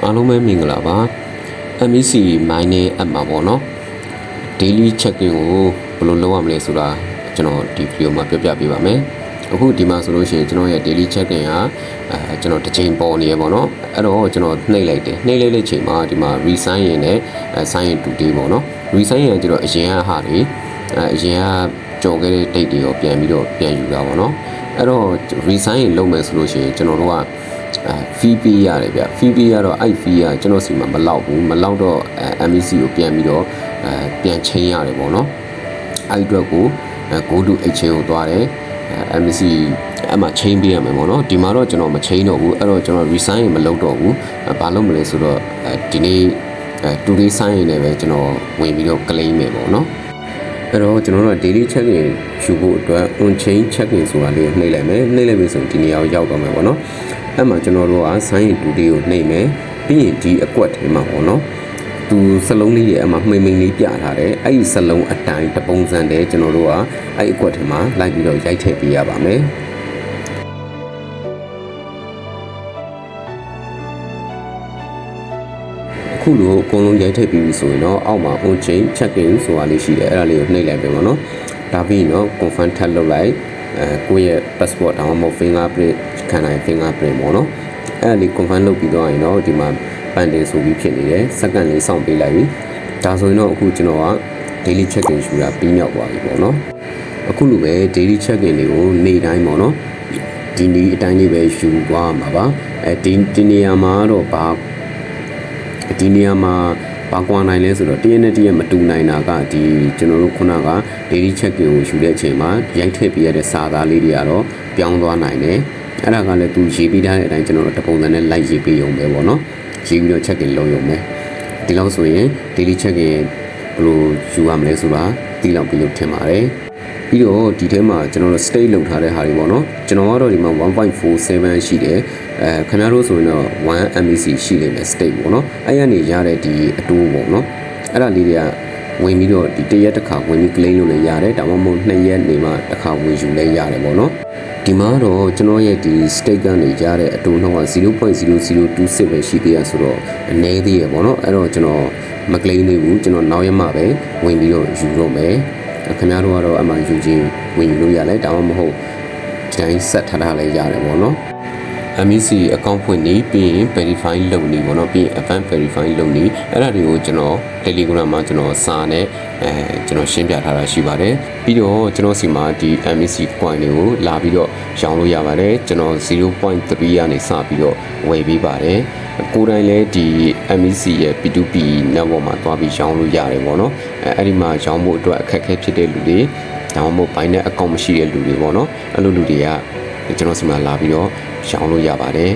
အားလုံးပဲမင်္ဂလာပါ MEC mining app မှာပေါ့နော် daily check-in ကိုဘယ်လိုလုပ်ရမလဲဆိုတာကျွန်တော်ဒီဗီဒီယိုမှာပြောပြပေးပါမယ်အခုဒီမှာဆိုလို့ရှိရင်ကျွန်တော်ရဲ့ daily check-in ကကျွန်တော်တစ်ချိန်ပေါ်နေရပေါ့နော်အဲ့တော့ကျွန်တော်နှိပ်လိုက်တယ်နှိပ်လိုက်တဲ့ချိန်မှာဒီမှာ resign ရင်နဲ့ sign in today ပေါ့နော် resign ရင်ကျတော့အရင်ကဟာတွေအရင်ကကြော်ခဲ့တဲ့ date တွေရောပြန်ပြီးတော့ပြန်ယူတာပေါ့နော်အဲ့တော့ resign ရင်လုပ်မယ်ဆိုလို့ရှိရင်ကျွန်တော်တို့ကfee ပေးရတယ်ဗျ fee ပေးရတော့အဲ့ fee ကကျွန်တော်စီမှာမလောက်ဘူးမလောက်တော့MEC ကိုပြန်ပြီးတော့ပြန်ချိန်ရတယ်ပေါ့နော်အဲ့အတွက်ကို go to exchange ကိုသွားတယ် MEC အမှချိန်ပေးရမယ်ပေါ့နော်ဒီမှာတော့ကျွန်တော်မချိန်တော့ဘူးအဲ့တော့ကျွန်တော် resign မလုပ်တော့ဘူးဘာလုပ်မလဲဆိုတော့ဒီနေ့today sign ရင်လည်းပဲကျွန်တော်ဝင်ပြီးတော့ claim မယ်ပေါ့နော်အဲ့တော့ကျွန်တော်တို့ daily check-in ယူဖို့အတွက် on chain check-in ဆိုတာလေးကိုနှိပ်လိုက်မယ်နှိပ်လိုက်ပြီဆိုရင်ဒီနေရာကိုရောက်တော့မယ်ပေါ့နော်အဲ့မှာကျွန်တော်တို့က sign in today ကိုနှိပ်မယ်ပြီးရင်ဒီအကွက်ထဲမှာပေါ့နော်သူစလုံးလေးတွေအမှမှိန်လေးပြထားတယ်အဲ့ဒီစလုံးအတိုင်းတပုံစံတည်းကျွန်တော်တို့ကအဲ့အကွက်ထဲမှာလိုက်ပြီးတော့ရိုက်ထည့်ပေးရပါမယ်ခုလိုအကုန်လုံးရိုက်ထည့်ပြီးပြီဆိုရင်တော့အောက်မှာ on chain check-in ဆိုတာလေးရှိတယ်အဲ့ဒါလေးကိုနှိပ်လိုက်ပြန်ပါနော်ဒါပြီးတော့ confirm ထပ်လုပ်လိုက်ကိုယ့်ရဲ့ passport ဒါမှမဟုတ် fingerprint ခံနိုင် fingerprint ပေါ့နော်အဲ့ဒါလေး confirm လုပ်ပြီးတော့ရင်တော့ဒီမှာ pending ဆိုပြီးဖြစ်နေတယ်စက္ကန့်လေးစောင့်ပေးလိုက်ပြီဒါဆိုရင်တော့အခုကျွန်တော်က daily check-in ယူတာပြီးမြောက်သွားပြီပေါ့နော်အခုလိုပဲ daily check-in တွေကိုနေ့တိုင်းပေါ့နော်ဒီနေ့အတိုင်းလေးပဲယူသွားမှာပါဒီနေရာမှာတော့ဒီနေရာမှာဘာကွာနိုင်လဲဆိုတော့တရက်နဲ့တရက်မတူနိုင်တာကဒီကျွန်တော်တို့ခုနက daily check-in ကိုယူတဲ့အချိန်မှာရိုက်ထည့်ပေးရတဲ့စာသားလေးတွေကတော့ပြောင်းသွားနိုင်တယ်အဲ့ဒါကလည်းသူရေးပေးထားတဲ့အတိုင်းကျွန်တော်တို့တပုံစံနဲ့လိုက်ရေးပေးရုံပဲပေါ့နော်ရေးပြီးတော့ check-in လုပ်ရုံပဲဒီလောက်ဆိုရင် daily check-in ဘယ်လိုယူရမလဲဆိုတာသိလောက်ပြီးလို့ထင်ပါတယ်ပြီးတော့ဒီထဲမှာကျွန်တော်တို့ state လောက်ထားတဲ့ဟာတွေပေါ့နော်ကျွန်တော်ကတော့ဒီမှာ 1.47 ရှိတယ်ခင်ဗျားတို့ဆိုရင်တော့1 MEC ရှိလိမ့်မယ် state ပေါ့နော်အဲ့ရနေရတဲ့ဒီအတိုးပေါ့နော်အဲ့ဒါလေးတွေကဝင်ပြီးတော့ဒီတရက်တစ်ခါဝင်ပြီး claim လုပ်လည်းရတယ်ဒါမှမဟုတ်2ရက်နေမှတစ်ခါဝင်ယူလည်းရတယ်ပေါ့နော်ဒီမှာတော့ကျွန်တော်ရဲ့ဒီ state ကနေရတဲ့အတိုးနှုန်းက 0.0026 ပဲရှိသေးရဆိုတော့အနည်းသေးရပေါ့နော်အဲ့တော့ကျွန်တော်မ claim သေးဘူးကျွန်တော်နောက်ရက်မှပဲဝင်ပြီးတော့ယူတော့မယ်ခင်ဗျားတို့ကတော့အမှယူချင်းဝင်ယူလို့ရတယ်ဒါမှမဟုတ်ဒီတိုင်းဆက်ထားတာလည်းရတယ်ပေါ့နော် MEC account ဖွင့်နေပြီးရင် verify လုပ်နေပေါ့နော်ပြီးရင် advanced verify လုပ်နေအဲ့ဒါတွေကိုကျွန်တော် Telegram မှာကျွန်တော်စာနဲ့ကျွန်တော်ရှင်းပြထားတာရှိပါတယ်ပြီးတော့ကျွန်တော်စီမှာဒီ MEC coin တွေကိုလာပြီးတော့ရောင်းလို့ရပါတယ်ကျွန်တော် 0.3 ကနေစပြီးတော့ဝယ်ပေးပါတယ်ကိုယ်တိုင်လည်းဒီ MEC ရဲ့ P2P network မှာတွားပြီးရောင်းလို့ရတယ်ပေါ့နော်အဲ့ဒီမှာရောင်းဖို့အတွက်အခက်အခဲဖြစ်တဲ့လူတွေဒါမှမဟုတ် Binance account မရှိတဲ့လူတွေပေါ့နော်အဲ့လိုလူတွေကကျွန်တော်စီမှာလာပြီးတော့ရှောင်လို့ရပါတယ်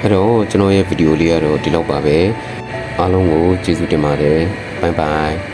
အဲ့တော့ကျွန်တော်ရဲ့ဗီဒီယိုလေးကတော့ဒီလောက်ပါပဲအားလုံးကိုကျေးဇူးတင်ပါတယ်ဘိုင်ဘိုင်